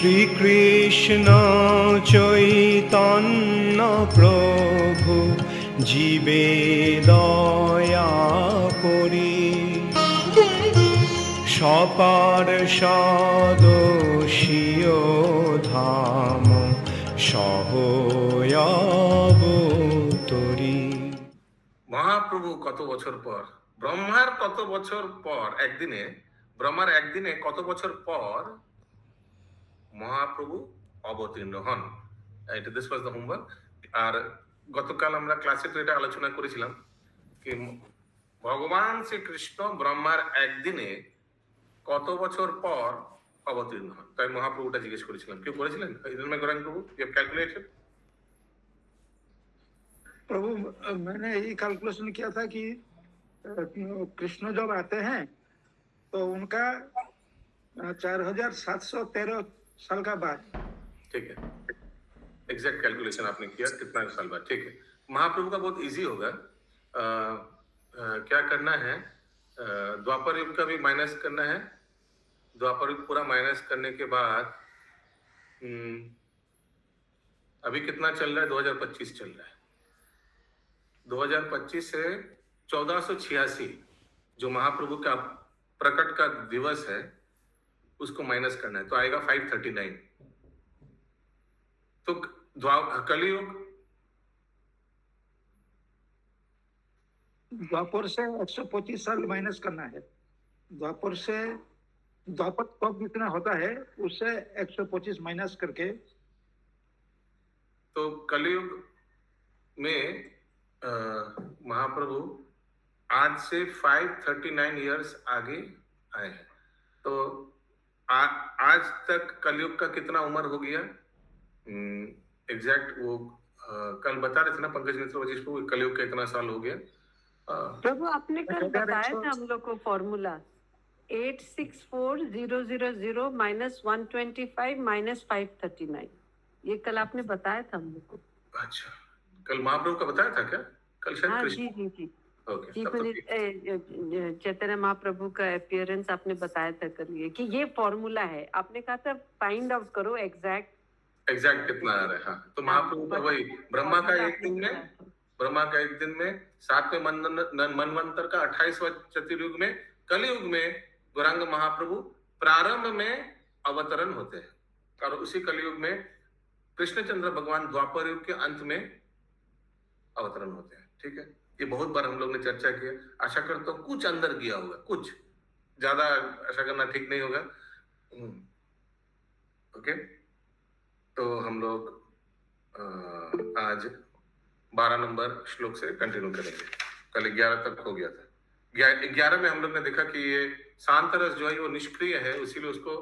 শ্রীকৃষ্ণ চৈতন্য প্রভু জীবে দয়া করি, সপার্ষদস্য ধাম সহয়াবতরি। মহাপ্রভু কত বছর পর, ব্রহ্মার কত বছর পর একদিনে, ব্রহ্মার একদিনে কত বছর পর মহাপ্রভু অবতীর্ণ হন। এটা দিস ওয়াজ দ্য হোমওয়ার্ক। আর গতকাল আমরা ক্লাসে তো এটা আলোচনা করেছিলাম কি ভগবান শ্রীকৃষ্ণ ব্রহ্মার একদিনে কত বছর পর অবতীর্ণ হন, তাই মহাপ্রভুটা জিজ্ঞেস করেছিলাম। কেউ করেছিলেন গৌরাঙ্গ প্রভু? You have calculated? प्रभु मैंने यही कैलकुलेशन किया था कि कृष्ण जब आते हैं तो उनका 4713 साल का बाद। ठीक है, एग्जैक्ट कैलकुलेशन आपने किया, कितना साल बाद। ठीक है, महाप्रभु का बहुत इजी होगा। क्या करना है, द्वापर युग का भी माइनस करना है। द्वापर युग पूरा माइनस करने के बाद अभी कितना चल रहा है? 2025 चल रहा है। 2025 से 1486 जो महाप्रभु का प्रकट का दिवस है उसको माइनस करना है, तो आएगा 539। तो कलियुग द्वापर से 125 साल माइनस करना है। द्वापर से द्वापर कब कितना होता है उससे 125 माइनस करके, तो कलियुग में महाप्रभु आज से 539 इयर्स आगे आए हैं। तो आज तक कलयुग का कितना उम्र हो गया एग्जैक्ट वो कल बता रहे थे ना पंकज मिश्र वजीश को, कलयुग का इतना साल हो गया। प्रभु आपने कल बताया था हम लोग को फॉर्मूला 864000 माइनस 125 माइनस 539, ये कल आपने बताया था हम लोग को। अच्छा, कल महाप्रभु का बताया था क्या? कल शायद हाँ, जी जी जी जी, चैतन्य महाप्रभु का अपीयरेंस आपने बताया था कल, ये कि ये फॉर्मूला है। आपने कहा था फाइंड आउट करो एग्जैक्ट कितना आ रहा है। हाँ, तो महाप्रभु का वही ब्रह्मा का एक दिन में 7वें मनवंतर का 28वां चतुर्युग में, कलयुग में गौरांग महाप्रभु प्रारंभ में अवतरण होते हैं, और उसी कलयुग में कृष्णचंद्र भगवान द्वापर युग के अंत में अवतरण होते हैं। ठीक है, ये बहुत बार हम लोग ने चर्चा किया। आशा करता हूँ कुछ अंदर गया होगा, कुछ ज्यादा आशा करना ठीक नहीं होगा। ओके, तो हम लोग आज 12 नंबर श्लोक से कंटिन्यू करेंगे। कल 11 तक हो गया था। 11 में हम लोग ने देखा कि ये शांत रस जो है वो निष्क्रिय है, इसीलिए उसको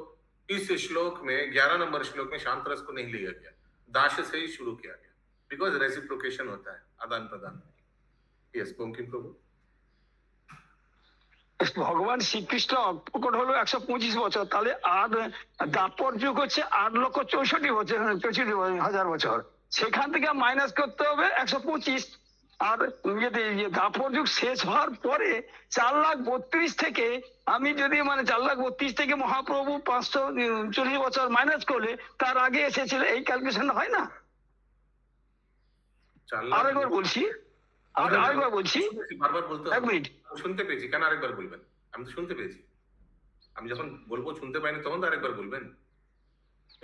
इस श्लोक में 11 नंबर श्लोक में शांत रस को नहीं लिया गया, दाश से ही शुरू किया गया, बिकॉज रेसिप्रोकेशन होता है, आदान प्रदान। यस बंकिम प्रभु। ভগবান শ্রীকৃষ্ণ প্রকট হলো 125 বছর, তাহলে আর দাপর যুগ হচ্ছে 8,64,000 বছর, সেখান থেকে মাইনাস করতে হবে 125। আর দাপর যুগ শেষ হওয়ার পরে 4,32,000 থেকে আমি যদি 4,32,000 থেকে মহাপ্রভু 540 বছর মাইনাস করলে তার আগে এসেছিল, এই ক্যালকুলেশন হয় না? আরেকবার বলছি, আরেকবার বলছি, বারবার বলতে হবে। 1 মিনিট শুনতে পেয়েছি, কেন আরেকবার বলবেন? আমি তো শুনতে পেয়েছি। আমি যখন বলবো শুনতে পাইনি তখন তো আরেকবার বলবেন।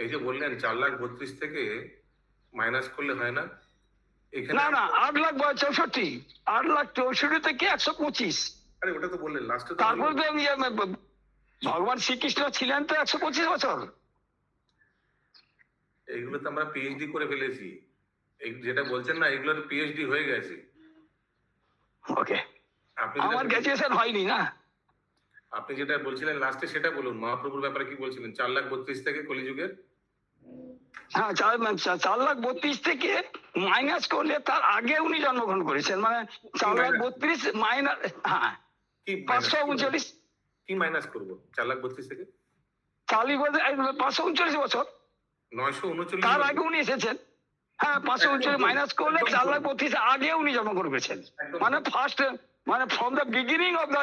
এই যে বললেন 4,32,000 থেকে মাইনাস করলে হয় না, এখানে না 8,64,000, 8,64,000 থেকে 125। আরে ওটা তো বললেন লাস্টে। তারপর তো ভগবান শ্রীকৃষ্ণ ছিলেন তো 125 বছর। এইগুলো তো আমরা পিএইচডি করে ফেলেছি, যেটা বলছেন না এগুলোর পিএইচডি হয়ে গেছে। ওকে, আমার গ্র্যাজুয়েশন হয়নি না। আপনি যেটা বলছিলেন লাস্টে সেটা বলুন, মহাপ্রভুর ব্যাপারে কি বলছিলেন? 4,32,000 থেকে কলিযুগের, হ্যাঁ 4,32,000 থেকে মাইনাস করলে তার আগে উনি জন্মগ্রহণ করেছেন, 4,32,000 মাইনাস, হ্যাঁ 539। কি মাইনাস করবো 4,32,000 থেকে? 539 বছর, 939 তার আগে উনি এসেছেন। হ্যাঁ 539 মাইনাস করলে 4,32,000 আগে উনি জন্মগ্রহণ করেছেন, first from the beginning of the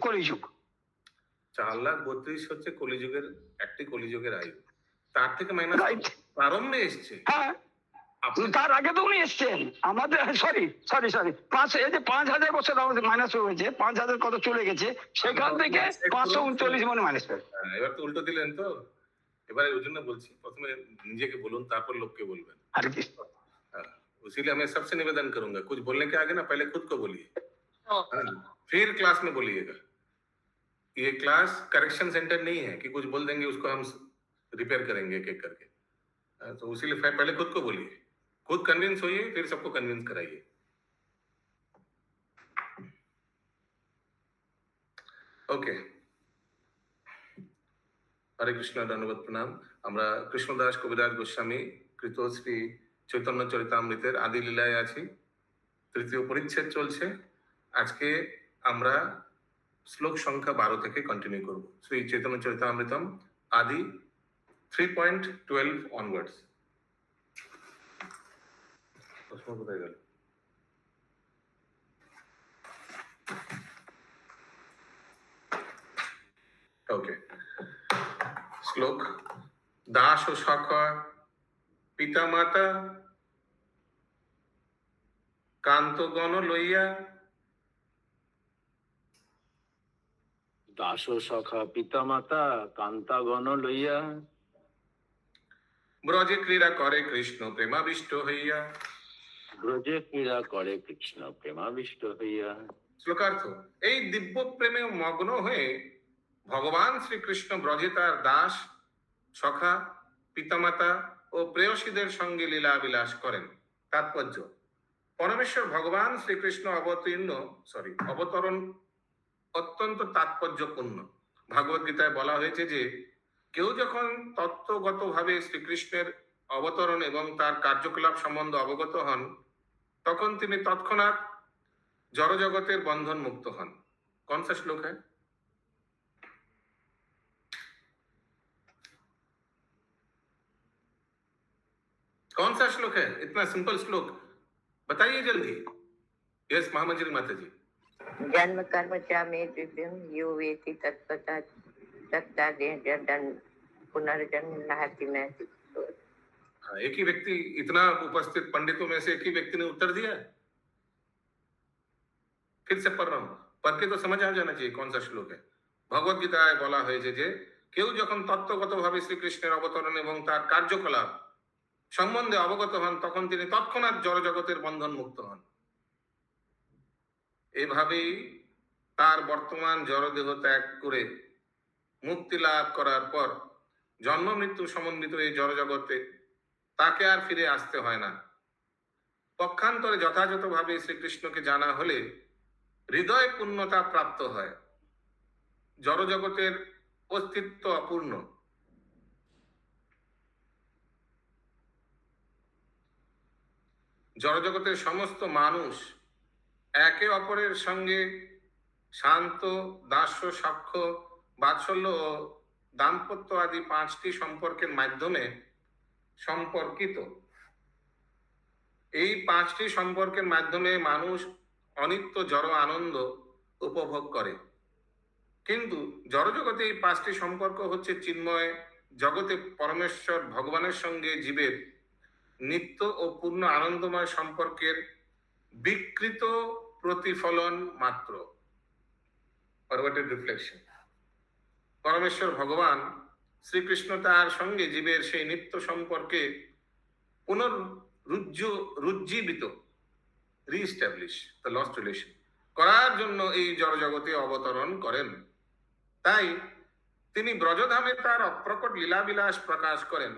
কলিযুগ। 4,32,000 হচ্ছে কলিযুগের একটি কলিযুগের আয়ু। তার থেকে মাইনাস রাইট। প্রারম্ভে এসছে। হ্যাঁ, আপনি তার আগে তো উনি এসছেন আমাদের, সরি 5,000 বছর আমাদের মাইনাস হয়েছে, 5,000 কত চলে গেছে, সেখান থেকে 539 মানে মাইনাস হয়েছে। এবার তো উল্টো দিলেন তো। এবারে ওই জন্য বলছি, প্রথমে নিজেকে বলুন, তারপর লোককে বলবেন। আর কি हाँ, इसीलिए मैं सबसे निवेदन करूंगा, कुछ बोलने के आगे ना पहले खुद को बोलिए, हाँ, फिर क्लास में बोलिएगा। ये क्लास करेक्शन सेंटर नहीं है कि कुछ बोल देंगे उसको हम रिपेयर करेंगे एक एक करके। हाँ, तो इसीलिए पहले खुद को बोलिए, खुद कन्विंस होइए, फिर सबको कन्विंस कराइए। ओके, हरे कृष्ण, धन्यवाद, प्रणाम। আমরা কৃষ্ণদাস কবিরাজ গোস্বামী কৃত শ্রী চৈতন্য চরিতামৃতের আদি লীলায় আছি, তৃতীয় পরিচ্ছেদ চলছে। আজকে আমরা শ্লোক সংখ্যা 12 থেকে কন্টিনিউ করব। শ্রী চৈতন্য চরিতামৃতম আদি 3.12 অনওয়ার্ডস। প্রশ্ন কোথায় গেল? ওকে, শ্লোক। দাস ও সখা পিতা মাতা কান্তগণ লইয়া, দাস সখা পিতা মাতা কান্তাগণ লইয়া, ব্রজে ক্রীড়া করে কৃষ্ণ প্রেমাবিষ্ট হইয়া। ব্রজে ক্রীড়া করে কৃষ্ণ প্রেমাবিষ্ট হইয়া। শ্লোকার্থ। এই দিব্য প্রেমে মগ্ন হয়ে ভগবান শ্রীকৃষ্ণ ব্রজে তার দাস, সখা, পিতামাতা ও প্রেয়সীদের সঙ্গে লীলা বিলাস করেন। তাৎপর্য: পরমেশ্বর ভগবান শ্রীকৃষ্ণ অবতরণ অত্যন্ত তাৎপর্যপূর্ণ। ভাগবত গীতায় বলা হয়েছে যে কেউ যখন তত্ত্বগতভাবে শ্রীকৃষ্ণের অবতরণ এবং তার কার্যকলাপ সম্বন্ধে অবগত হন, তখন তিনি তৎক্ষণাৎ জড়জগতের বন্ধন মুক্ত হন। कौन सा श्लोक है? कौन सा श्लोक है? इतना सिंपल श्लोक बताइए जल्दी। यस, महामंजरी माता जी। जन्म कर्म च मे दिव्यम यो वेति तत्पता तत्तादेह पुनर्जन्म नाहति में। हाँ, एक ही व्यक्ति, इतना उपस्थित पंडितों में से एक ही व्यक्ति ने उत्तर दिया। फिर से पढ़ रहा हूं, पढ़ के तो समझ आ जाना चाहिए कौन सा श्लोक है। भगवत गीताয় বলা হয়েছে যে কেউ যখন তত্ত্বগতভাবে শ্রীকৃষ্ণের অবতরণ এবং তার কার্যকলাপ সম্বন্ধে অবগত হন, তখন তিনি তৎক্ষণাৎ জড়জগতের বন্ধন মুক্ত হন। এভাবেই তার বর্তমান জড়দেহ ত্যাগ করে মুক্তি লাভ করার পর জন্ম মৃত্যু সমন্বিত এই জড়জগতে তাকে আর ফিরে আসতে হয় না। পক্ষান্তরে যথাযথভাবে শ্রীকৃষ্ণকে জানা হলে হৃদয় পূর্ণতা প্রাপ্ত হয়। জড়জগতের অস্তিত্ব অপূর্ণ। জড়জগতের সমস্ত মানুষ একে অপরের সঙ্গে শান্ত, দাস্য, সাক্ষ্য, বাৎসল্য ও দাম্পত্য আদি 5টি সম্পর্কের মাধ্যমে সম্পর্কিত। এই 5টি সম্পর্কের মাধ্যমে মানুষ অনিত্য জড় আনন্দ উপভোগ করে। কিন্তু জড়জগতে এই 5টি সম্পর্ক হচ্ছে চিন্ময় জগতে পরমেশ্বর ভগবানের সঙ্গে জীবের নিত্য ও পূর্ণ আনন্দময় সম্পর্কের বিকৃত প্রতিফলন মাত্র, পারভার্টেড রিফ্লেকশন। পরমেশ্বর ভগবান শ্রীকৃষ্ণ তার সঙ্গে জীবের সেই নিত্য সম্পর্কে পুনরুজ্জীবিত, রিস্টাবলিশ দ্য লস্ট রিলেশন করার জন্য এই জড়জগতে অবতরণ করেন। তাই তিনি ব্রজধামে তার অপ্রকট লীলাবিলাস প্রকাশ করেন,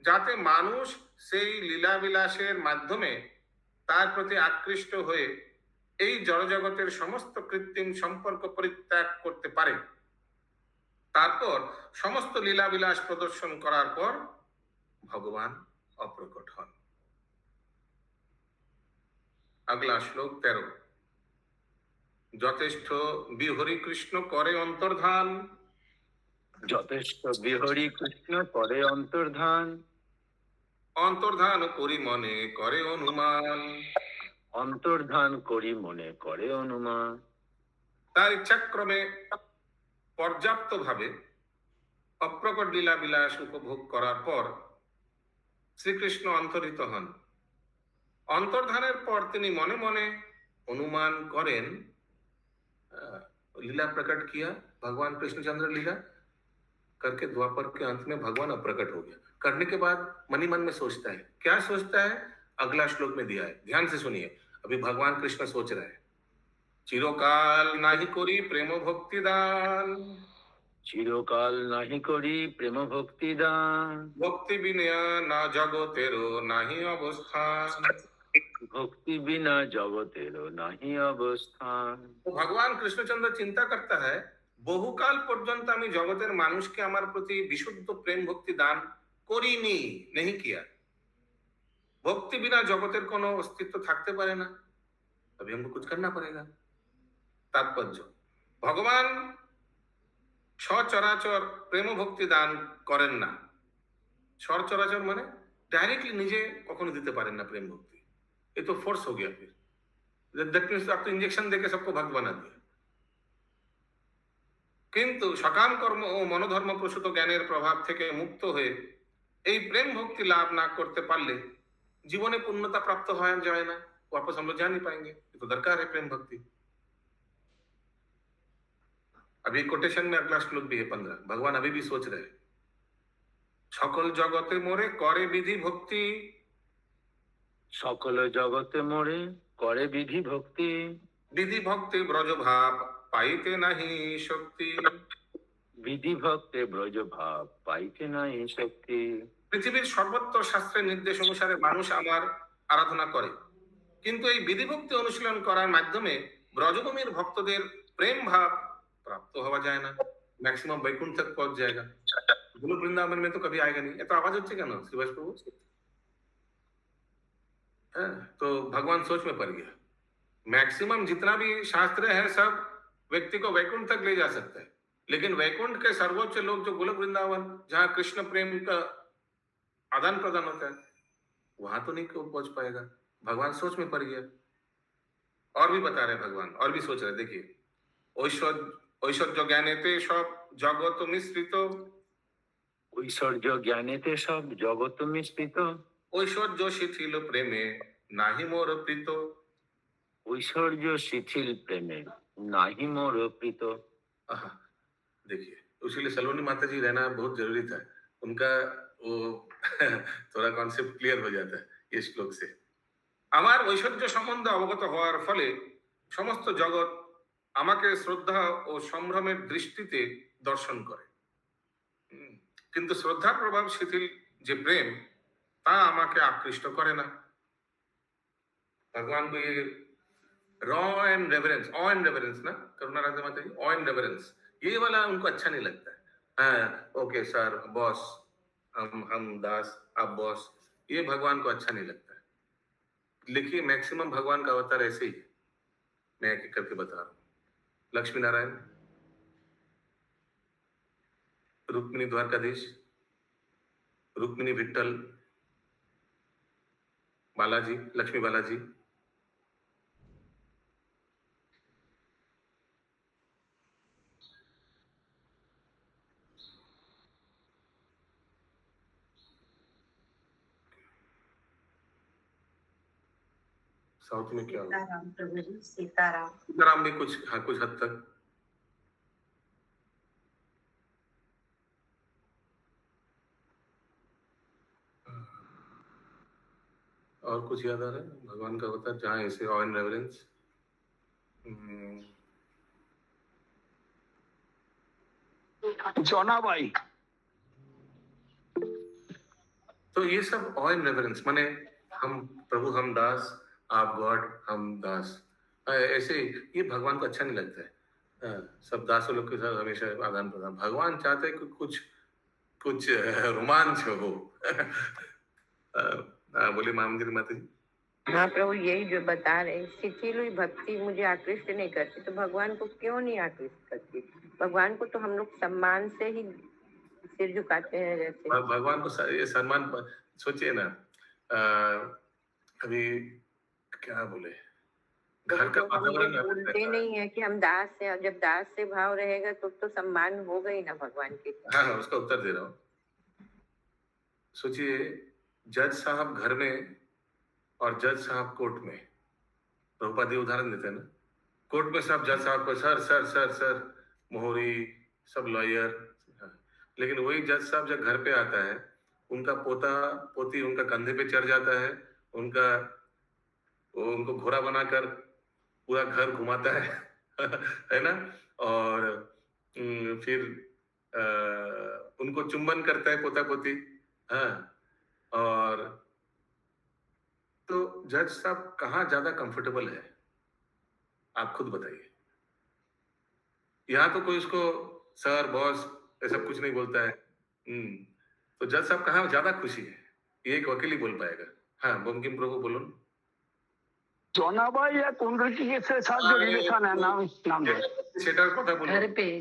যাতে মানুষ সেই লীলাবিলাসের মাধ্যমে তার প্রতি আকৃষ্ট হয়ে এই জড়জগতের সমস্ত কৃত্রিম সম্পর্ক পরিত্যাগ করতে পারে। তারপর সমস্ত লীলাবিলাস প্রদর্শন করার পর ভগবান অপ্রকট হন। আগলা শ্লোক 13। যথেষ্ট বিহরি কৃষ্ণ করে অন্তর্ধান, যথেষ্ট বিহরি কৃষ্ণ করে অন্তর্ধান, অন্তর্ধান করি মনে করে অনুমান, অন্তর্ধান করি মনে করে অনুমান। তার ইচ্ছাক্রমে পর্যাপ্ত ভাবে অপ্রকট লীলা বিলাস উপভোগ করার পর শ্রীকৃষ্ণ অন্তরিত হন। অন্তর্ধানের পর তিনি মনে মনে অনুমান करें लीला प्रकट किया भगवान कृष्णचंद्र लीला करके द्वापर के अंत में भगवान अप्रकट हो गया। करने के बाद मन ही मन में सोचता है, क्या सोचता है अगला श्लोक में दिया है, ध्यान से सुनिए। अभी भगवान कृष्ण सोच रहे हैं, चिरकाल नाही कोरी प्रेम भक्ति दान, চিরকাল নাহি করি প্রেম ভক্তি দান, भक्ति बिना ना जगतेरो नाही अवस्थान। ভক্তি বিনা জগতের নাহি অবস্থান। তো ভগবান কৃষ্ণচন্দ্র চিন্তা করতে है বহুকাল পর্যন্ত আমি জগতের মানুষকে আমার প্রতি বিশুদ্ধ প্রেম ভক্তি দান করিনি, नहीं किया। ভক্তি বিনা জগতের কোনো অস্তিত্ব থাকতে পারে না, अभी हमको कुछ करना पड़ेगा। তাৎপর্য, ভগবান সচরাচর প্রেম ভক্তি দান করেন না। সচরাচর মানে ডাইরেক্টলি নিজে কখনো দিতে পারেন না প্রেম ভক্তি, ये तो फोर्स हो गया। फिर दैट मीन्स आप तो इंजेक्शन देके सबको भक्त बना दिया। কিন্তু সকাম কর্ম ও মনোধর্ম প্রসূত জ্ঞানের প্রভাব থেকে মুক্ত হয়ে এই প্রেম ভক্তি লাভ না করতে পারলে জীবনে পূর্ণতা প্রাপ্ত হয় যায় না, वापस हम लोग जा नहीं पाएंगे। ये तो दरकार है प्रेम भक्ति। अभी कोटेशन में अगला श्लोक भी है 15। भगवान अभी भी सोच रहे हैं, সকল জগতে মোরে করে বিধি ভক্তি, সকল জগতে মোরে করে বিধি ভক্তি, বিধি ভক্তি ব্রজ ভাব পাইতে নাহি শক্তি। বিধি ভক্তে ব্রজ ভাব পাইতে নাই শক্তি। পৃথিবীর সর্বত্র শাস্ত্রের নির্দেশ অনুসারে মানুষ আমার আরাধনা করে, কিন্তু এই বিধিভক্তি অনুশীলন করার মাধ্যমে ব্রজভূমির ভক্তদের প্রেম ভাব प्राप्त হওয়া যায় না। मैक्सिमम वैकुंठ तक पहुंच जाएगा, गोलोक वृंदावन में तो कभी आएगा नहीं। ये तो आवाज হচ্ছে কেন श्रीवास प्रभु? तो भगवान सोच में पड़ गया, मैक्सिमम जितना भी शास्त्र है सब व्यक्ति को वैकुंठ तक ले जा सकता है, लेकिन वैकुंठ के सर्वोच्च लोक जो गोलोक वृंदावन जहाँ कृष्ण प्रेम का आदान प्रदान होता है, वहां तो नहीं पहुंच पाएगा। भगवान सोच में पड़ गया। और भी बता रहे भगवान, और भी सोच रहे। देखिए, ঐশ্বর্য জ্ঞানেতে সব জগৎ মিশ্রিত, ঐশ্বর্য জ্ঞানেতে সব জগৎ মিশ্রিত, ঐশ্বর্য শিথিল প্রেমে নাহি মোর প্রীত। ঐশ্বর্য শিথিল প্রেমে নাহি মোর প্রীত। आहा, देखिए, उसके लिए सलोनी माता जी रहना बहुत जरूरी था। उनका वो थोड़ा कॉन्सेप्ट क्लियर हो जाता है ये श्लोक से। আমার ঐশ্বর্য সম্বন্ধে অবগত হওয়ার ফলে সমস্ত জগৎ আমাকে শ্রদ্ধা ও সম্ভ্রমের দৃষ্টিতে দর্শন করে, কিন্তু শ্রদ্ধার প্রভাব শিথিল যে প্রেম তা আমাকে আকৃষ্ট করে না। भगवान को ये raw and reverence, of and reverence ना, करुणा राधा माता जी, ऑ एंड रेवरेंस, ये वाला उनको अच्छा नहीं लगता है। हाँ, ओके सर, बॉस, हम दास, आप बॉस, ये भगवान को अच्छा नहीं लगता है। लिखिए, मैक्सिमम भगवान का अवतार ऐसे ही है, मैं एक एक करके बता रहा हूँ। लक्ष्मी नारायण, रुक्मिणी द्वारकाधीश, रुक्मिणी विट्ठल, बालाजी, लक्ष्मी बालाजी, साउथ में क्या होगा? सीताराम प्रभु जी, सीताराम। सीताराम भी कुछ, हाँ, कुछ हद तक। और कुछ याद आ रहा है भगवान का अवतार जहाँ ऐसे ऑ एंड रेवरेंस? জনাবাই। तो ये सब ऑ एंड रेवरेंस माने हम प्रभु, हम दास, आप गॉड, हम दास, ऐसे ये भगवान को अच्छा नहीं लगता है। सब दासों लोग के साथ हमेशा आदान प्रदान। भगवान चाहते हैं कि कुछ कुछ रोमांच हो। बोले मामगिरी माता जी। हाँ प्रभु, यही जो बता रहे, शिथिल हुई भक्ति मुझे आकृष्ट नहीं करती, तो भगवान को क्यों नहीं आकृष्ट करती? भगवान को तो हम लोग सम्मान से ही सिर झुकाते हैं। जैसे भगवान को ये सम्मान, सोचिए ना, अभी क्या बोले, घर का तो हम वातावरण ये भूलते रहता है। नहीं है कि हम दास से, जब दास से भाव रहेगा तो सम्मान होगा ही ना भगवान के। हाँ हाँ, उसका उत्तर दे रहा हूँ। सोचिए, जज साहब घर में और जज साहब कोर्ट में, प्रभुपाद ये उदाहरण देते हैं ना, कोर्ट में सब जज साहब को सर सर सर सर, मोहरी, सब लॉयर, लेकिन वही जज साहब जब घर पे आता है, उनका पोता पोती उनका कंधे पे चढ़ जाता है, वो उनको घोड़ा बनाकर पूरा घर घुमाता है है ना, और फिर उनको चुंबन करता है पोता पोती। हाँ, और तो जज साहब कहाँ ज्यादा कंफर्टेबल है, आप खुद बताइए। यहाँ तो कोई उसको सर बॉस ऐसा कुछ नहीं बोलता है। तो जज साहब कहाँ ज्यादा खुशी है, ये एक वकील ही बोल पाएगा। हाँ, बंकिम प्रभु बोलो। জনাবাই या कुंडली के साथ जो रिलेशन है, नाम दे সেটার কথা বলুন।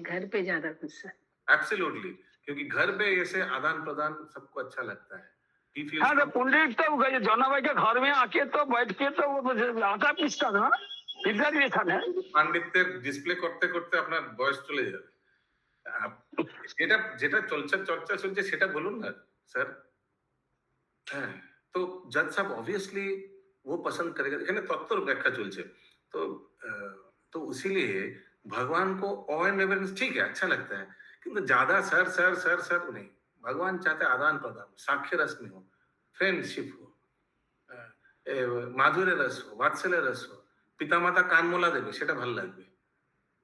घर पे ज्यादा गुस्सा। एब्सोल्युटली, क्योंकि घर पे ऐसे आदान प्रदान सबको अच्छा लगता है। He feels हाँ, तो पुंडलिक तो जनाबाई के घर में आके तो बैठ के तो वो आटा पीसता था, इधर रिलेशन है। পাণ্ডিত্যের ডিসপ্লে করতে করতে আপনার বয়স চলে যাবে। যেটা যেটা চর্চা চলছে সেটা বলুন না স্যার। হ্যাঁ, তো জজ সাহেব ऑब्वियसली वो पसंद करेगा। এখানে তত্ত্বর ব্যাখ্যা চলছে। तो तो इसीलिए भगवान को ऑ एंड रेवरेंस ठीक है, अच्छा लगता है, किंतु ज्यादा सर सर सर सर नहीं। भगवान चाहते आदान प्रदान, साक्ष्य रस में हो, फ्रेंडशिप हो, माधुर्य रस हो, वात्सल्य रस हो। पितामाता कान मोला देवे, সেটা ভালো লাগবে।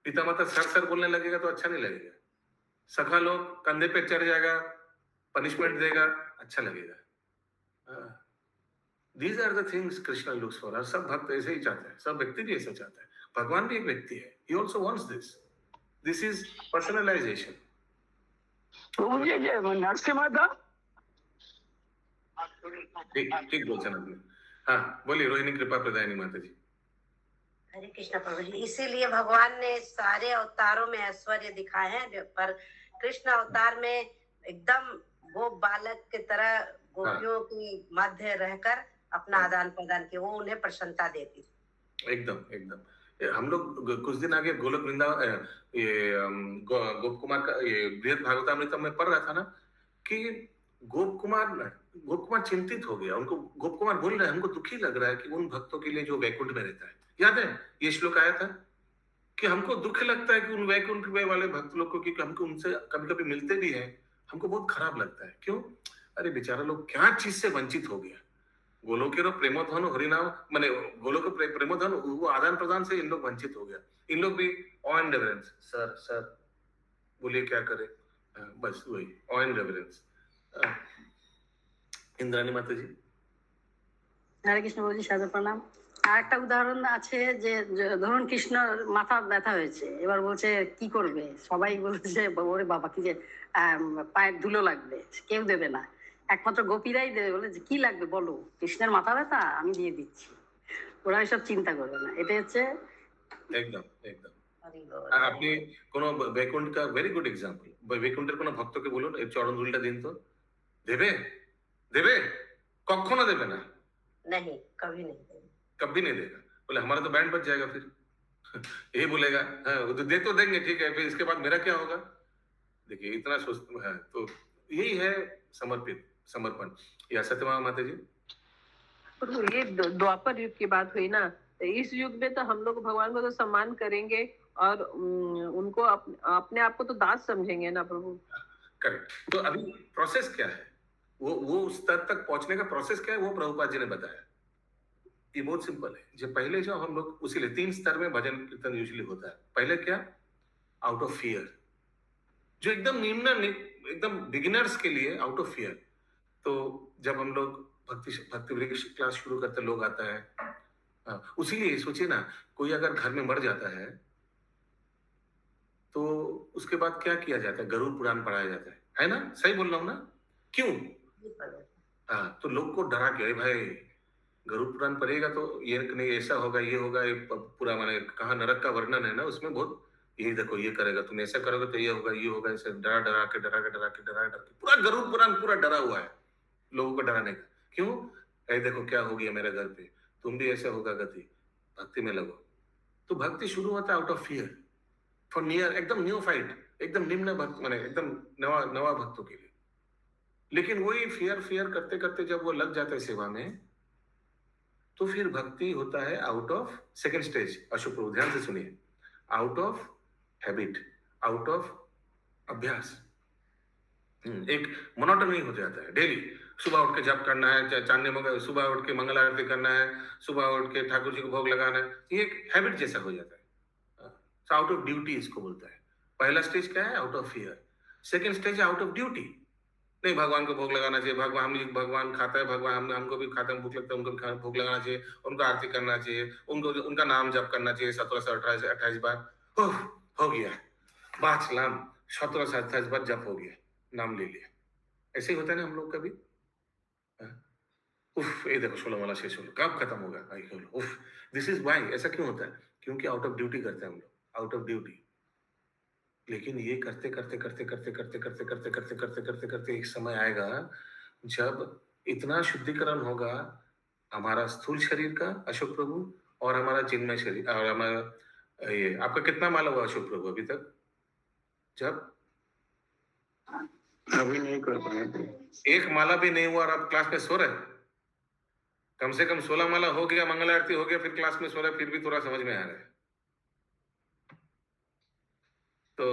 पितामाता सर सर बोलने लगेगा तो अच्छा नहीं लगेगा। सखा लोग कंधे पे चढ़ जाएगा, पनिशमेंट देगा, अच्छा लगेगा। These are the things Krishna looks for। सब भक्त ऐसे ही चाहते हैं, सब व्यक्ति भी ऐसा चाहता है। भगवान भी एक व्यक्ति है, he also wants this। This is personalization। तो ये नरसिम्हा था। ठीक बोलते हैं आपने। हाँ, बोलिए रोहिणी कृपा प्रदायिनी माता जी। हरे कृष्णा प्रभु जी, इसीलिए भगवान ने सारे अवतारों में ऐश्वर्य दिखाए हैं, पर कृष्ण अवतार में एकदम वो बालक की तरह गोपियों की मध्य रहकर अपना आदान प्रदान किया, वो उन्हें प्रसन्नता देती थी। एकदम हम लोग कुछ दिन आगे गोलोक वृंदावन गोप कुमार का ये बृहद भागवतामृतम में पढ़ रहा था ना, कि गोप कुमार चिंतित हो गया। उनको गोप कुमार बोल रहे हैं, हमको दुखी लग रहा है कि उन भक्तों के लिए जो वैकुंठ में रहता है। याद है ये श्लोक आया था कि हमको दुख लगता है कि उन वैकुंठ में वाले भक्त लोग को, कि हमको उनसे कभी कभी मिलते भी हैं, हमको बहुत खराब लगता है। क्यों? अरे बेचारा लोग क्या चीज से वंचित हो गया। गोलोकेरो प्रेमोधन हरिनाम माने गोलोक प्रेमोधन, वो आदान प्रदान से इन लोग वंचित हो गया। इन लोग भी ऑ एंड रेवरेंस, सर सर बोलिए क्या करे, बस वही ऑ एंड रेवरेंस। इंद्राणी माता जी। হরে কৃষ্ণ বলছি, সাদর প্রণাম। আর একটা উদাহরণ আছে যে ধরুন কৃষ্ণ মাথা ব্যথা হয়েছে, এবার বলছে কি করবে, সবাই বলছে ওরে বাবা কি যে পায়ের ধুলো লাগবে, কেউ দেবে না, একমাত্র গোপীরাই দেবে। বলে যে কি লাগবে বলো, কৃষ্ণের মাথা ব্যথা আমি দিয়ে দিচ্ছি, ওরা এসব চিন্তা করবে না। এটা হচ্ছে একদম একদম আপনি কোন বৈকুণ্ঠ का वेरी गुड एग्जांपल, বৈকুণ্ঠের কোন ভক্তকে বলুন এই চরণ ধুলটা দিন তো, দেবে দেবে? কখনো দেবে না, नहीं, कभी नहीं देंगे। कभी नहीं देगा। बोले हमारा तो बैंड बच जाएगा फिर यही बोलेगा। हाँ, वो तो दे तो देंगे, ठीक है, फिर इसके बाद मेरा क्या होगा? देखिए इतना सोच है, तो यही है समर्पण। या सत्यमा माता जी। ये द्वापर युग की बात हुई ना, तो इस युग में तो हम लोग भगवान को तो सम्मान करेंगे और उनको अपने आप को तो दास समझेंगे ना प्रभु। करेक्ट। तो अभी प्रोसेस क्या है, वो स्तर तक पहुंचने का प्रोसेस क्या है, वो प्रभुपाद जी ने बताया। ये बहुत सिंपल है। जो पहले जो हम लोग उसीलिए 3 स्तर में भजन कीर्तन यूजुअली होता है। पहले क्या, आउट ऑफ फियर, जो एकदम निम्न एकदम बिगिनर्स के लिए आउट ऑफ फियर। तो जब हम लोग भक्ति वृक्ष क्लास शुरू करते लोग आता है, उसीलिए सोचिए ना, कोई अगर घर में मर जाता है तो उसके बाद क्या किया जाता है, गरुड़ पुराण पढ़ाया जाता है ना? सही बोल रहा हूं ना? क्यों? हाँ, तो लोग को डरा के, भाई गरुड़ पुराण पढ़ेगा तो ये नहीं, ऐसा होगा, ये होगा, ये पूरा माने कहा नरक का वर्णन है ना, उसमें बहुत ये देखो ये करेगा, तुम ऐसा करोगे तो ये होगा, ऐसे डरा के पूरा गरुड़ पुराण पूरा डरा हुआ है लोगों को डराने का। क्यों? ऐ देखो क्या हो गया मेरे घर पे, तुम भी ऐसा होगा गति, भक्ति में लगो। तो भक्ति शुरू होता है out of fear, for near, एकदम न्यू फाइट, एकदम निम्न भक्त माने एकदम नवा नवा भक्तों के लिए। लेकिन वही फियर फियर करते करते जब वो लग जाता है सेवा में, तो फिर भक्ति होता है out of second stage. Ashok Prabhu ध्यान से सुनिए, out of habit, out of अभ्यास। एक मोनोटनी हो जाता है। डेली सुबह उठ के जप करना है, चांदनी मंगल, सुबह उठ के मंगल आरती करना है, सुबह उठ के ठाकुर जी को भोग लगाना है, ये एक हैबिट जैसा हो जाता है। आउट ऑफ ड्यूटी इसको बोलता है। पहला स्टेज क्या है? Out of fear. Second stage out of duty. नहीं, भगवान को भोग लगाना चाहिए, भगवान खाता है, भगवान हमको भी खाते हैं, भूख लगता है, उनको भी भोग लगाना चाहिए, उनको आरती करना चाहिए, उनको उनका नाम जप करना चाहिए 17 से 28 बार। हो गया, बात सलाम, 17 से 28 बार जप हो गया, नाम ले लिया। ऐसे ही होता है ना हम लोग का भी। उफ, ये देखो 16 माला शेष हो गया, कब खत्म होगा? उफ, दिस इज व्हाई। ऐसा क्यों होता है? क्योंकि आउट ऑफ ड्यूटी करते हैं हम लोग, आउट ऑफ ड्यूटी। लेकिन ये करते करते करते करते करते करते करते करते करते करते करते एक समय आएगा जब इतना शुद्धिकरण होगा हमारा स्थूल शरीर का, अशोक प्रभु, और हमारा चिन्मय शरीर, और हमारा ये। आपका कितना माला हुआ अशोक प्रभु अभी तक? जब अभी नहीं कर पाए, एक माला भी नहीं हुआ और आप क्लास में सो रहे? कम से कम 16 माला हो गया, मंगल आरती हो गया, फिर क्लास में सो रहे, फिर भी थोड़ा समझ में आ रहा है। तो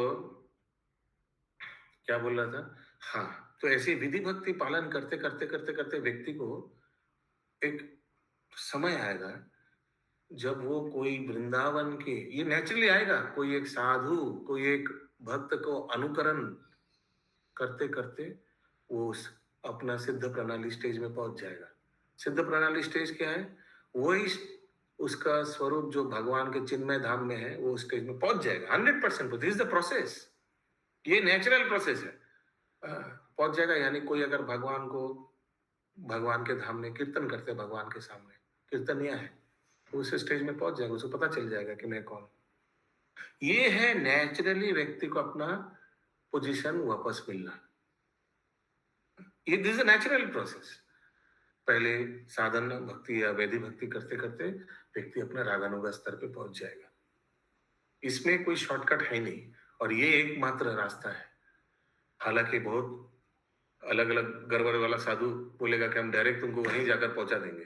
क्या बोल रहा था? हाँ, तो ऐसी विधि भक्ति पालन करते करते करते करते व्यक्ति को एक समय आएगा जब वो कोई वृंदावन के, ये नेचुरली आएगा, कोई एक साधु, कोई एक भक्त को अनुकरण करते करते वो उस अपना सिद्ध प्रणाली स्टेज में पहुंच जाएगा। सिद्ध प्रणाली स्टेज क्या है? वही उसका स्वरूप जो भगवान के चिन्मय धाम में है, वो स्टेज में पहुंच जाएगा 100%। दिस इज द प्रोसेस, ये नेचुरल प्रोसेस है। पहुंच जाएगा, यानी कोई अगर भगवान को, भगवान के धाम में कीर्तन करते, भगवान के सामने कीर्तनिया है, तो उस स्टेज में पहुंच जाएगा, उसको पता चल जाएगा कि मैं कौन। ये है नेचुरली व्यक्ति को अपना पोजीशन वापस मिलना। ये दिस इज नेचुरल प्रोसेस। पहले साधन भक्ति या वैधि भक्ति करते करते व्यक्ति अपना रागानुगा स्तर पे पहुंच जाएगा। इसमें कोई शॉर्टकट है नहीं, और ये एकमात्र रास्ता है। हालांकि बहुत अलग अलग गड़बड़ वाला साधु बोलेगा कि हम डायरेक्ट तुमको वहीं जाकर पहुंचा देंगे,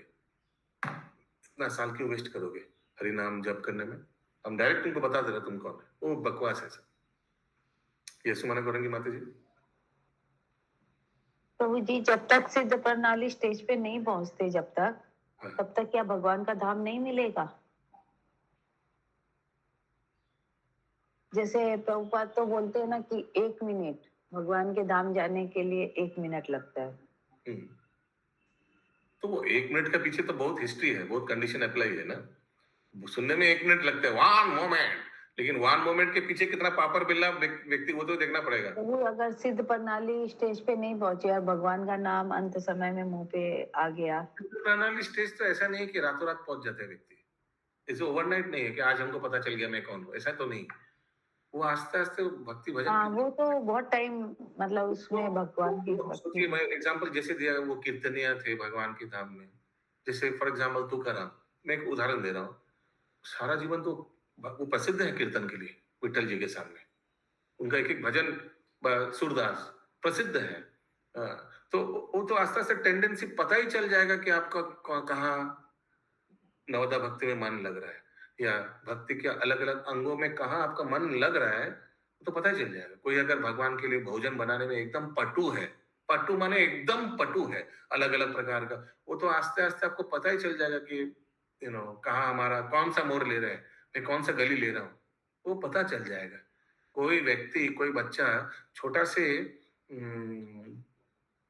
इतना साल क्यों वेस्ट करोगे हरि नाम जप करने में, हम डायरेक्ट तुमको बता दे रहे तुम कौन है। वो बकवास है सब। यीशु मना करेंगे माता जी। प्रभु जी, जब तक सिद्ध प्रणाली स्टेज पे नहीं पहुंचते, जब तक, तब तक क्या भगवान का धाम नहीं मिलेगा? जैसे प्रभुपाद तो बोलते हैं ना कि 1 मिनट, भगवान के धाम जाने के लिए 1 मिनट लगता है। तो वो 1 मिनट के पीछे तो बहुत हिस्ट्री है, बहुत कंडीशन अप्लाई है ना। सुनने में 1 मिनट लगता है, 1 मोमेंट, लेकिन 1 मोमेंट के पीछे कितना पापर बिल्ला व्यक्ति, वो तो देखना पड़ेगा। प्रभु, अगर सिद्ध प्रणाली स्टेज पे नहीं पहुंचे और भगवान का नाम अंत समय में मुंह पे आ गया, प्रणाली स्टेज तो ऐसा नहीं है कि रातों रात पहुंच जाते हैं व्यक्ति। ऐसे ओवरनाइट नहीं है कि आज हमको पता चल गया मैं कौन हूँ, ऐसा तो नहीं। वो आस्ते आस्ते भक्ति भजन, हाँ, वो तो बहुत टाइम, मतलब उसमें भगवान की भक्ति। मैं एग्जांपल जैसे दिया, वो कीर्तनिया थे भगवान के धाम में। जैसे फॉर एग्जांपल तुकाराम, मैं एक उदाहरण दे रहा हूँ। सारा जीवन तो वो प्रसिद्ध है कीर्तन के लिए विठल जी के सामने। उनका एक एक भजन सूरदास प्रसिद्ध है। तो वो तो आस्ते आस्ते टेंडेंसी पता ही चल जाएगा कि आपका कहाँ नवदा भक्ति में मन लग रहा है, या भक्ति के अलग अलग अंगों में कहाँ आपका मन लग रहा है, तो पता ही चल जाएगा। कोई अगर भगवान के लिए भोजन बनाने में एकदम पटु है, पटु माने एकदम पटु है अलग अलग प्रकार का, वो तो आस्ते आस्ते आपको पता ही चल जाएगा कि कहाँ हमारा कौन सा मोड़ ले रहे हैं, मैं कौन सा गली ले रहा हूँ, वो पता चल जाएगा। कोई व्यक्ति, कोई बच्चा छोटा से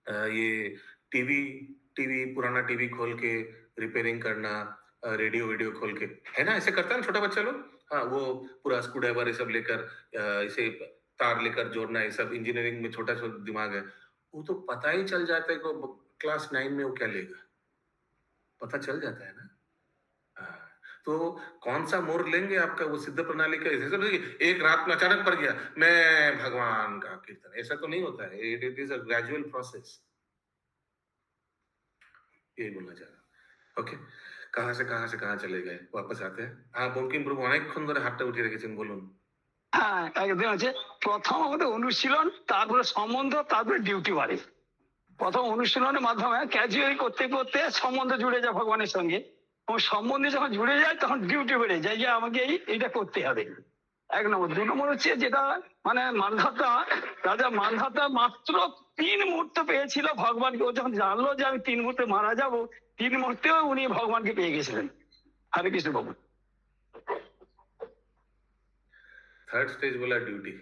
ये टीवी पुराना टीवी खोल के रिपेयरिंग करना, रेडियो वीडियो खोल के, है ना, ऐसे करता है ना छोटा बच्चा लोग। हाँ, वो पूरा स्क्रू ड्राइवर ये सब लेकर इसे तार लेकर जोड़ना, ये सब इंजीनियरिंग में छोटा सा दिमाग है। वो तो पता ही चल जाता है कि क्लास 9 में वो क्या लेगा, पता चल जाता है ना। तो कौन सा मोड़ लेंगे आपका वो सिद्ध प्रणाली का, एक रात में अचानक पड़ गया मैं भगवान का कीर्तन, ऐसा तो नहीं होता है। It is a gradual process, ये बोलना चाह रहा। ओके, कहाँ से कहाँ चले गए, वापस आते हैं। हाँ, বঙ্কিম প্রভু অনেকক্ষণ ধরে হাতটা উঠিয়ে রেখেছেন, বলুন। হ্যাঁ, একদিন হচ্ছে প্রথম আমাদের অনুশীলন, তারপরে সম্বন্ধ, তারপরে ডিউটি বাড়ে। প্রথম অনুশীলনের মাধ্যমে ক্যাজুয়ালি করতে করতে সম্বন্ধ জুড়ে যায় ভগবানের সঙ্গে, এবং সম্বন্ধে যখন জুড়ে যায় তখন ডিউটি বেড়ে যায় যে আমাকে এইটা করতে হবে। 1 নম্বর। 2 নম্বর হচ্ছে যেটা মানে মান্ধাতা, রাজা মান্ধাতা মাত্র 3 মুহূর্ত পেয়েছিল ভগবানকে। ও যখন জানলো যে আমি 3 মুহূর্তে মারা যাব, 3 মুহূর্তেও উনি ভগবানকে পেয়ে গেছিলেন। হরে কৃষ্ণ বাবু। थर्ड स्टेज बोला ड्यूटी।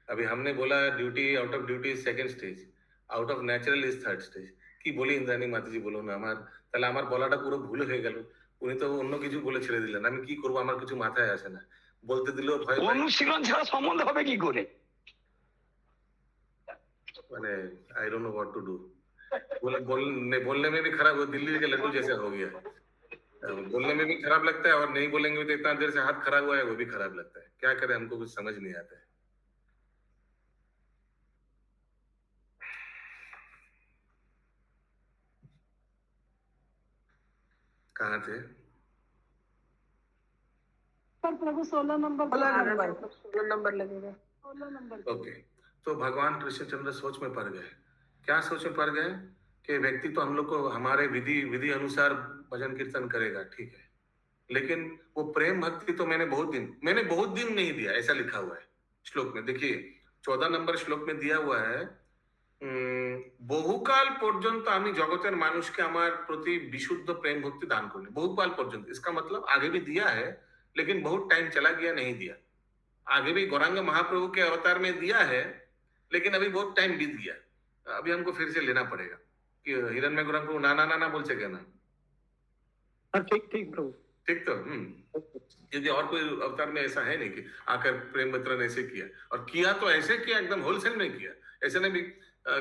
अभी हमने बोला duty, out of duty second stage, out of natural is third stage. কি বলি ইন্দ্রাণী মাতাজি, বলুন। তাহলে আমার বলাটা পুরো ভুল হয়ে গেল। উনি তো অন্য কিছু বলে ছেড়ে দিলেন, আমি কি করবো, আমার কিছু মাথায় আসে না। বলতে দিলেও ভয় পাই। অনুশীলন ছাড়া সম্বন্ধ হবে কি করে? मैंने I don't know what to do. बोलने में भी खराब, दिल्ली के लड्डू जैसा हो गया। बोलने में भी खराब लगता है और नहीं बोलेंगे तो इतना देर से हाथ खराब हुआ है, वो भी खराब लगता है। क्या करें, हमको कुछ समझ नहीं आता है। कहाँ थे? पर प्रभु 16 नंबर 16 नंबर लगेगा। ओके, तो भगवान कृष्णचंद्र सोच में पड़ गए। क्या सोच में पड़ गए कि व्यक्ति तो हम लोग को हमारे विधि अनुसार भजन कीर्तन करेगा, ठीक है, लेकिन वो प्रेम भक्ति तो मैंने बहुत दिन नहीं दिया, ऐसा लिखा हुआ है श्लोक में। देखिए 14 नंबर श्लोक में दिया हुआ है, বহুকাল পর্যন্ত আমি জগতের মানুষকে আমার প্রতি বিশুদ্ধ প্রেম ভক্তি দান করি। বহুকাल পর্যন্ত, इसका मतलब आगे भी दिया है, लेकिन बहुत टाइम चला गया, नहीं दिया। आगे भी गौरांग महाप्रभु के अवतार में दिया है, लेकिन अभी बहुत टाइम बीत गया। अभी हमको फिर से लेना पड़ेगा कि हिरण्मय गौरांग प्रभु ना ना ना ना बोल सके ना। ठीक ठीक प्रभु, ठीक तो क्योंकि और कोई अवतार में ऐसा है नहीं कि आकर प्रेम वितरण ऐसे किया, और किया तो ऐसे किया, एकदम होलसेल में किया। ऐसे नहीं भी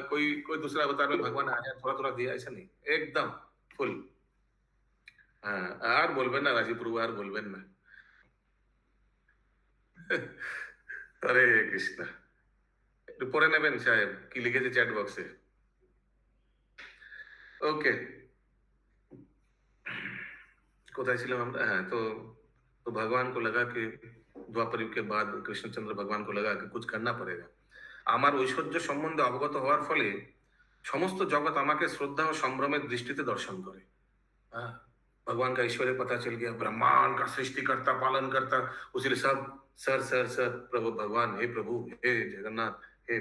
कोई दूसरा अवतार में भगवान आया थोड़ा थोड़ा दिया, ऐसा नहीं, एकदम फुल। हाँ, আর বলবেন না রাজীব প্রভু, আর বলবেন না। হরে কৃষ্ণ। একটু পরে নেবেন সাহেব, কি লিখেছে চ্যাট বক্সে। ओके, কোথায় ছিলাম আমরা? হ্যাঁ, तो भगवान को लगा कि द्वापर युग के बाद कृष्णचंद्र भगवान को लगा कि कुछ करना पड़ेगा। আমার ঐশ্বর্য সম্বন্ধে অবগত হওয়ার ফলে সমস্ত জগৎ আমাকে শ্রদ্ধা ও সম্ভ্রমের দৃষ্টিতে দর্শন করে। भगवान का ऐश्वर्य पता चल गया, ब्रह्मांड का सृष्टिकर्ता पालन करता, उसी सब सर सर सर प्रभु भगवान, हे प्रभु, हे जगन्नाथ, हे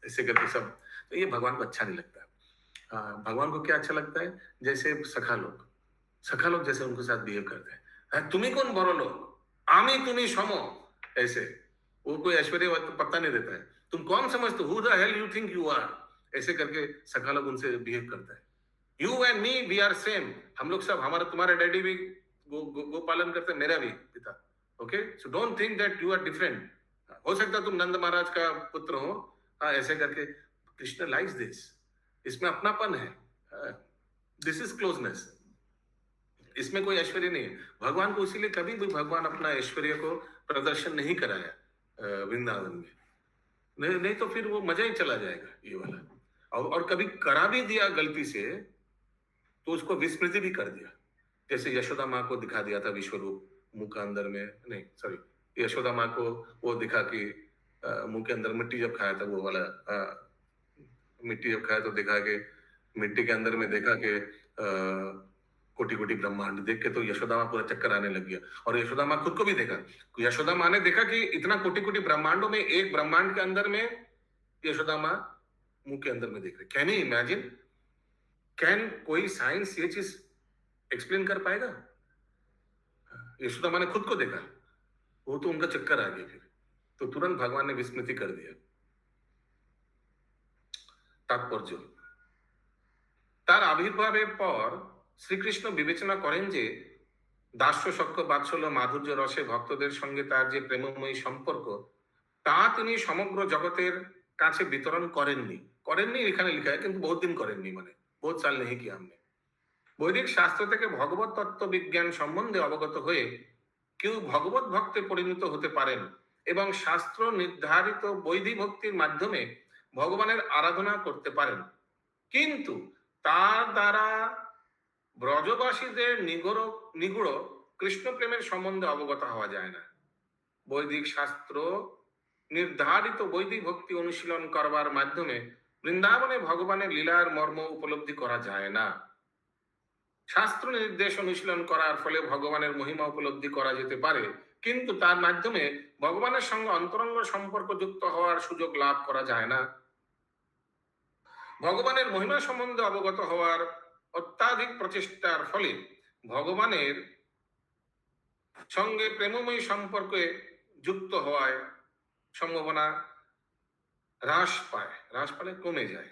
ऐसे करके सब। तो ये भगवान को अच्छा नहीं लगता। भगवान को क्या अच्छा लगता है? जैसे सखा लोग जैसे उनके साथ बिहेव करते हैं। तुम्ही कौन बड़ो लोग, आमी तुम्ही समो, ऐसे। वो कोई ऐश्वर्य पता नहीं देता है, तुम कौन समझते, who the hell you think you are, ऐसे करके सखा लोग उनसे बिहेव करता है। You and me we are same, हम लोग सब, तुम्हारा डैडी भी गो पालन करते हैं, मेरा भी पिता। Okay, so don't think that you are different. हो सकता तुम नंद महाराज का पुत्र हो, ऐसे करके। कृष्ण लाइक्स दिस, इसमें अपनापन है, दिस इज क्लोजनेस, इसमें कोई ऐश्वर्य नहीं है। भगवान को इसीलिए कभी भी भगवान अपना ऐश्वर्य को प्रदर्शन नहीं कराया वृंदावन में, नहीं तो फिर वो मजा ही चला जाएगा ये वाला। और कभी करा भी दिया गलती से तो उसको विस्मृति भी कर दिया। जैसे यशोदा माँ को दिखा दिया था विश्वरूप मुंह के अंदर में, नहीं सॉरी, यशोदा माँ को वो दिखा कि मुंह के अंदर मिट्टी जब खाया था, वो वाला मिट्टी जब खाया तो देखा कि मिट्टी के अंदर में देखा कि कोटि कोटि ब्रह्मांड देख के तो यशोदा माँ पूरा चक्कर आने लग गया। और यशोदा माँ खुद को भी देखा, यशोदा माँ ने देखा कि इतना कोटि कोटि ब्रह्मांडों में एक ब्रह्मांड के अंदर में यशोदा माँ मुंह के अंदर में देख रहे। Can you imagine? कैन कोई साइंस ये चीज एक्सप्लेन कर पाएगा? यशोदा माँ ने खुद को देखा, वो तो उनका चक्कर आ गया फिर, तो तुरंत भगवान ने विस्मृति कर दिया। तात्पर्य, তার আবির্ভাবের পর শ্রীকৃষ্ণ বিবেচনা করেন যে দাস্য সখ্য বাৎসল্য মাধুর্য রসে ভক্তদের সঙ্গে তার যে প্রেমময়ী সম্পর্ক, তা তিনি সমগ্র জগতের কাছে বিতরণ করেননি। এখানে লেখা है, কিন্তু बहुत दिन করেননি, মানে बहुत साल नहीं किया हमने। বৈদিক শাস্ত্র থেকে ভগবত তত্ত্ব বিজ্ঞান সম্বন্ধে অবগত হয়ে কেউ ভগবত ভক্তে পরিণত হতে পারেন এবং শাস্ত্র নির্ধারিত বৈদিক ভক্তির মাধ্যমে ভগবানের আরাধনা করতে পারেন, কিন্তু তার দ্বারা ব্রজবাসীদের নিগুড় কৃষ্ণ প্রেমের সম্বন্ধে অবগত হওয়া যায় না। বৈদিক শাস্ত্র নির্ধারিত বৈদিক ভক্তি অনুশীলন করবার মাধ্যমে বৃন্দাবনে ভগবানের লীলার মর্ম উপলব্ধি করা যায় না। শাস্ত্র নির্দেশ অনুশীলন করার ফলে ভগবানের মহিমা উপলব্ধি করা যেতে পারে, কিন্তু তার মাধ্যমে ভগবানের সঙ্গে অন্তরঙ্গ সম্পর্ক যুক্ত হওয়ার সুযোগ লাভ করা যায় না। ভগবানের মহিমা সম্বন্ধে অবগত হওয়ার অত্যাধিক প্রচেষ্টার ফলে ভগবানের সঙ্গে প্রেমময়ী সম্পর্কে যুক্ত হওয়ার সম্ভাবনা হ্রাস পায় কমে যায়।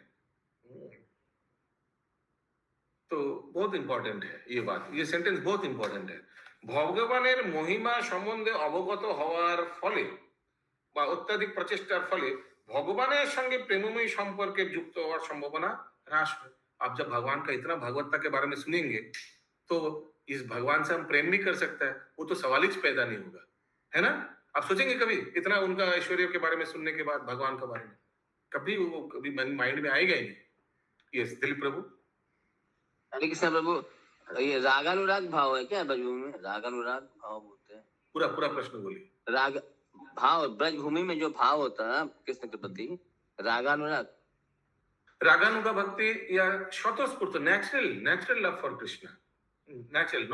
तो बहुत इंपॉर्टेंट है ये बात, ये सेंटेंस बहुत इंपॉर्टेंट है। ভগবানের মহিমা সম্বন্ধে অবগত হওয়ার ফলে বা অত্যাধিক প্রচেষ্টার ফলে ভগবানের সঙ্গে প্রেমময়ী সম্পর্কে যুক্ত হওয়ার সম্ভাবনা হ্রাস পায়। आप जब भगवान का इतना भागवतता के बारे में सुनेंगे तो इस भगवान से हम प्रेम भी कर सकता है, वो तो सवाल ही पैदा नहीं होगा, है ना। आप सोचेंगे कभी इतना उनका ऐश्वर्य के बारे में सुनने के बाद भगवान के बारे में कभी माइंड में आएगा ही नहीं। यस दिलीप प्रभु। हरे कृष्ण प्रभु, ये रागानुराग भाव है क्या ब्रजभूमि में? रागानुराग भाव बोलते हैं। पूरा प्रश्न बोलिए। राग भाव ब्रजभूमि में जो भाव होता है कृष्ण के प्रति, रागानुगा भक्ति या स्वतःस्फूर्त natural love for Krishna, natural,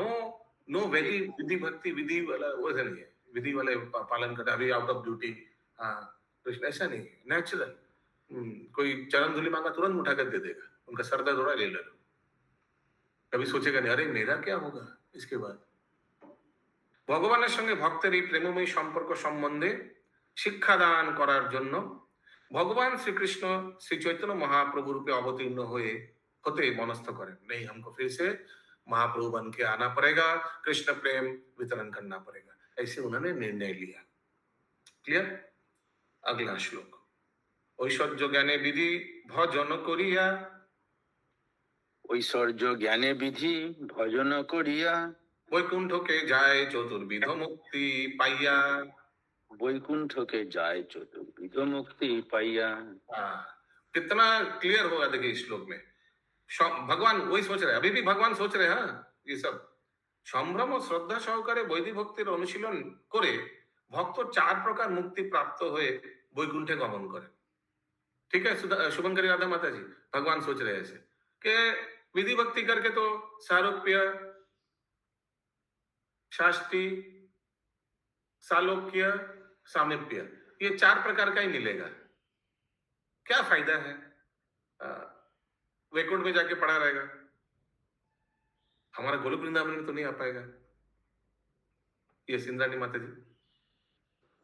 no विधि भक्ति, विधि वाला वो नहीं है, विधि वाले पालन करते अभी आउट ऑफ ड्यूटी कृष्ण, ऐसा नहीं है, नेचुरल। कोई चरण धूलि मांगा तुरंत उठा कर दे देगा, उनका सर दर्द हो रहा है ले लो, कभी सोचेगा नहीं अरे मेरा क्या होगा इसके बाद। ভগবানের সঙ্গে ভক্তের এই প্রেমময়ী সম্পর্ক সম্বন্ধে শিক্ষাদান করার জন্য ভগবান শ্রীকৃষ্ণ শ্রী চৈতন্য महाप्रभु रूपे अवतीर्ण होते मनस्थ करें, नहीं हमको फिर से महाप्रभु बन के आना पड़ेगा, कृष्ण प्रेम वितरण करना पड़ेगा, ऐसे उन्होंने निर्णय लिया। क्लियर। अगला श्लोक। ऐश्वर्य ज्ञाने विधि भजन करिया, ঐশ্বর্য জ্ঞানে বিধি ভজন করিয়া, বৈকুণ্ঠকে যায় চতুর্বিধ মুক্তি পাইয়া, বৈকুণ্ঠকে যায় চতুর্বিধ মুক্তি পাইয়া। कितना क्लियर होगा देखिए इस श्लोक में। भगवान वही सोच रहे, अभी भी भगवान सोच रहे हैं ये सब। সম্ভ্রম ও শ্রদ্ধা সহকারে বৈদিক ভক্তির অনুশীলন করে ভক্ত 4 প্রকার মুক্তি প্রাপ্ত হয়ে বৈকুণ্ঠে গমন করে। ठीक है शुभंकरी राधा माता जी, भगवान सोच रहे ऐसे कि विधि भक्ति करके तो सारूप्य, शाष्टी, सालोक्य, सामीप्य, ये 4 प्रकार का ही मिलेगा, क्या फायदा है वैकुंठ में जाके पड़ा रहेगा, हमारा गोलोक वृंदावन में तो नहीं आ पाएगा। ये इंद्राणी माता जी।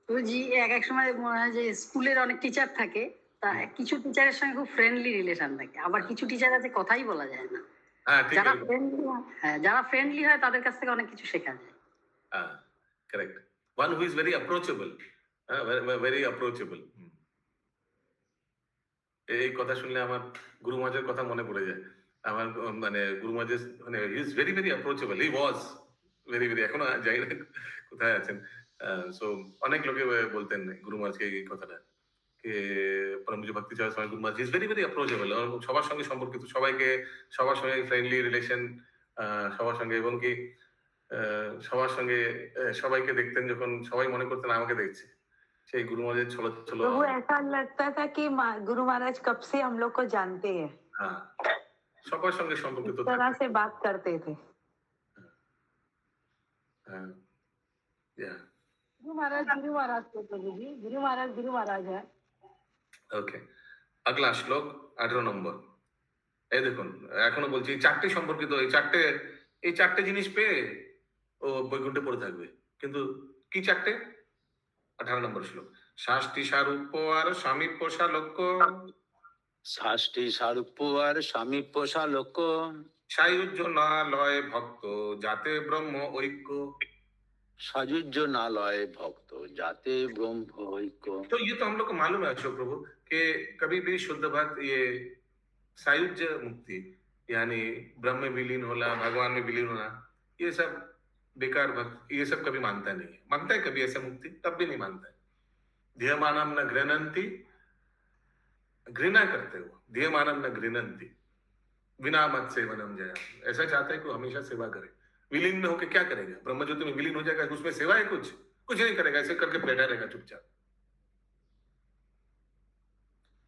তো জি এক সময় মনে হয় যে স্কুলের অনেক টিচার থাকে, তা কিছু টিচারের সঙ্গে খুব ফ্রেন্ডলি রিলেশন থাকে, আবার কিছু টিচার আছে কথাই বলা যায় না। যারা ফ্রেন্ডলি হয় তাদের কাছ থেকে অনেক কিছু শেখা যায়। Correct, one who is very approachable, very approachable. এই কথা শুনলে আমার গুরু মহারাজের কথা মনে পড়ে যায়। আমার মানে গুরু মহারাজ মানে he is very very approachable, he was very very, এখনো যাই না কোথায় আছেন। সো অনেক লোকে বলতেন গুরু মহারাজকে এই কথাটা कि परम जो भक्ति चौराहे Guru Maharaj is very very approachable, और সবার সঙ্গে সম্পর্কিত, সবার সঙ্গে ফ্রেন্ডলি রিলেশন, সবার সঙ্গে, এবং কি সবার সঙ্গে সবাইকে দেখতেন, যখন সবাই মনে করতেন আমাকে দেখছে, সেই গুরু महाराज চলো চলো। वो ऐसा लगता था कि गुरु महाराज कब से हम लोग को जानते हैं, हाँ সবার সঙ্গে সম্পর্কিত, इस तरह से बात करते थे। गुरु महाराज को प्रभु जी, गुरु महाराज है। ওকে, আগলা শ্লোক 18 নম্বর। এই দেখুন এখনো বলছি এই 4টে সম্পর্কিত, এই চারটে জিনিস পেয়ে ও বৈকুণ্ঠে পড়ে থাকবে, কিন্তু কি 4টে? 18 নম্বর শ্লোক। শাস্তি সারূপ্য আর সামীপ্য সালোক্য, শাস্তি সারূপ্য আর সামীপ্য সালোক্য, সায়ুজ্য না লয় ভক্ত যাতে ব্রহ্ম ঐক্য, सायुज्य नालय भक्त जाते ब्रह्म ऐक्य। तो ये तो हम लोग को मालूम है अशोक प्रभु कि कभी भी शुद्ध भक्त ये सायुज्य मुक्ति यानी ब्रह्म में विलीन होना, भगवान में विलीन होना, ये सब बेकार भक्त ये सब कभी मानता नहीं है। मानता है कभी ऐसा मुक्ति? तब भी नहीं मानता है। ध्येयमानम न घृणन्ति, घृणा करते हो, ध्येयमानम न घृणन्ति, बिना मत सेवनम जया, ऐसा चाहता है कि वो हमेशा सेवा करे। विलीन में होकर क्या करेगा? ब्रह्म ज्योति में विलीन हो जाएगा, उसमें सेवा है? कुछ नहीं करेगा, ऐसे करके बैठा रहेगा चुपचाप।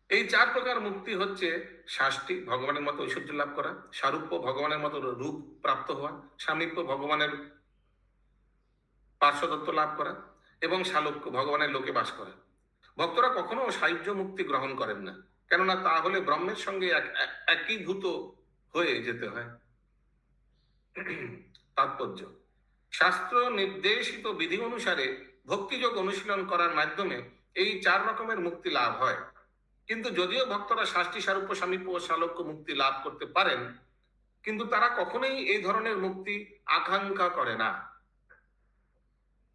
এই চার প্রকার মুক্তি হচ্ছে শাস্তি, ভগবানের মতো ঐশ্বর্য লাভ করা, সারূপ্য, ভগবানের মতো রূপ প্রাপ্ত হওয়া, সামীপ্য, ভগবানের পার্শ্বদত্ত লাভ করা, এবং সালোক্য, ভগবানের লোকে বাস করা। ভক্তরা কখনো সাহায্য মুক্তি গ্রহণ করেন না, কেননা তা হলে ব্রহ্মের সঙ্গে একীভূত হয়ে যেতে হয়। তাৎপর্য: শাস্ত্র নির্দেশিত বিধি অনুসারে ভক্তিযোগ অনুশীলন করার মাধ্যমে এই 4 রকমের মুক্তি লাভ হয়। কিন্তু যদিও ভক্তরা শাস্তি, সারূপ্য, সামীপ্য ও সালোক্য মুক্তি লাভ করতে পারেন, কিন্তু তারা কখনোই এই ধরনের মুক্তি আকাঙ্ক্ষা করে না,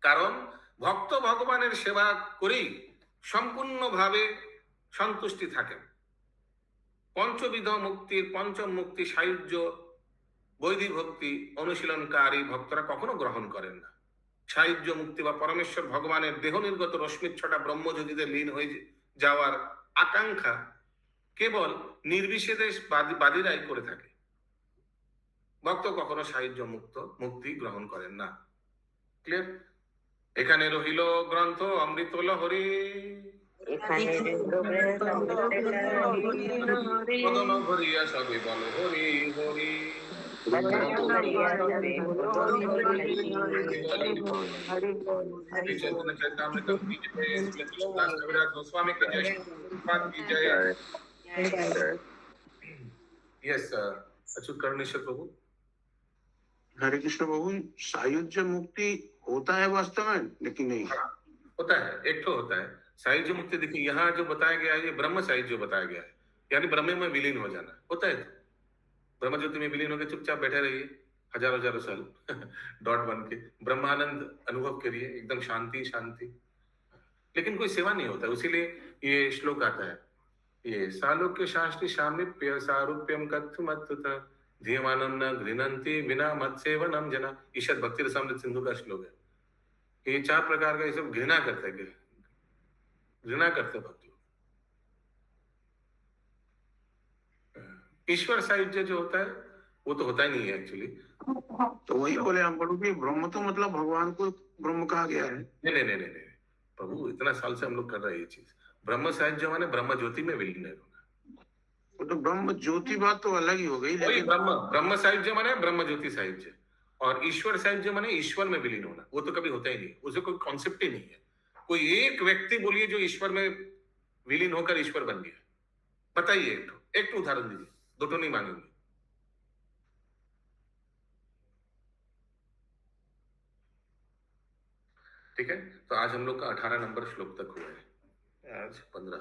কারণ ভক্ত ভগবানের সেবা করেই সম্পূর্ণভাবে সন্তুষ্টি থাকেন। পঞ্চবিধ মুক্তির পঞ্চম মুক্তি সায়ুজ্য বৈদিক ভক্তি অনুশীলনকারী ভক্তরা কখনো গ্রহণ করেন না। সায়ুজ্য মুক্তি বা পরমেশ্বর ভগবানের দেহ নির্গত রশ্মিচ্ছটা ব্রহ্মজ্যোতিতে লীন হয়ে যাওয়ার আকাঙ্ক্ষা কেবল নির্বিশেষে বাদীরাই করে থাকে। ভক্ত কখনো সায়ুজ্য মুক্তি গ্রহণ করেন না। ক্লিয়ার? এখানে রহিল গ্রন্থ অমৃত লহরী, বদন ভরিয়া সবে বল হরি হরি। चैतन्य चैतामृतम की जय, श्री कृष्णदास कविराज गोस्वामी की जय, श्री प्रभुपाद की जय। यस अच्युत कर्णेश्वर प्रभु। हरे कृष्ण प्रभु, सायुज्य मुक्ति होता है वास्तव में, लेकिन नहीं होता है, एक तो होता है सायुज्य मुक्ति। देखिए यहाँ जो बताया गया है ये ब्रह्म सायुज्य बताया गया है, यानी ब्रह्म में विलीन हो जाना होता है। ब्रह्म ज्योति में विलीन होकर चुपचाप बैठे रहिए हजारों साल डॉट बन के ब्रह्मानंद अनुभव करिए, एकदम शांति शांति, लेकिन कोई सेवा नहीं होता। इसीलिए ये श्लोक आता है, ये सालोक्य शास्त्री सामीप्य सारूप्यम कथमत्तुत धीयमानं न गृह्णन्ति विना मत सेवनम जना। ईशद भक्ति रसामृत सिंधु का श्लोक है। ये 4 प्रकार का ये सब घृणा करते हैं, घृणा करते भक्त लोग। ईश्वर साहित्य जो होता है वो तो होता ही नहीं है एक्चुअली। तो वही बोले हम प्रभु कि ब्रह्म तो मतलब भगवान को ब्रह्म कहा गया है। नहीं प्रभु, इतना साल से हम लोग कर रहे हैं ये चीज। ब्रह्म साहित्य माने ब्रह्म ज्योति में विलीन होना। वो तो ब्रह्म ज्योति बात तो अलग ही हो गई, वही लेकिन ब्रह्म साहित्य माने ब्रह्म ज्योति साहित्य, और ईश्वर साहित्य माने ईश्वर में विलीन होना। वो तो कभी होता ही नहीं, उसे कोई कॉन्सेप्ट ही नहीं है। कोई एक व्यक्ति बोलिए जो ईश्वर में विलीन होकर ईश्वर बन गया, बताइए एक तो उदाहरण दीजिए, 2 तो नहीं मांगेंगे। ठीक है, तो आज हम लोग का 18 नंबर श्लोक तक हुआ है, आज 15।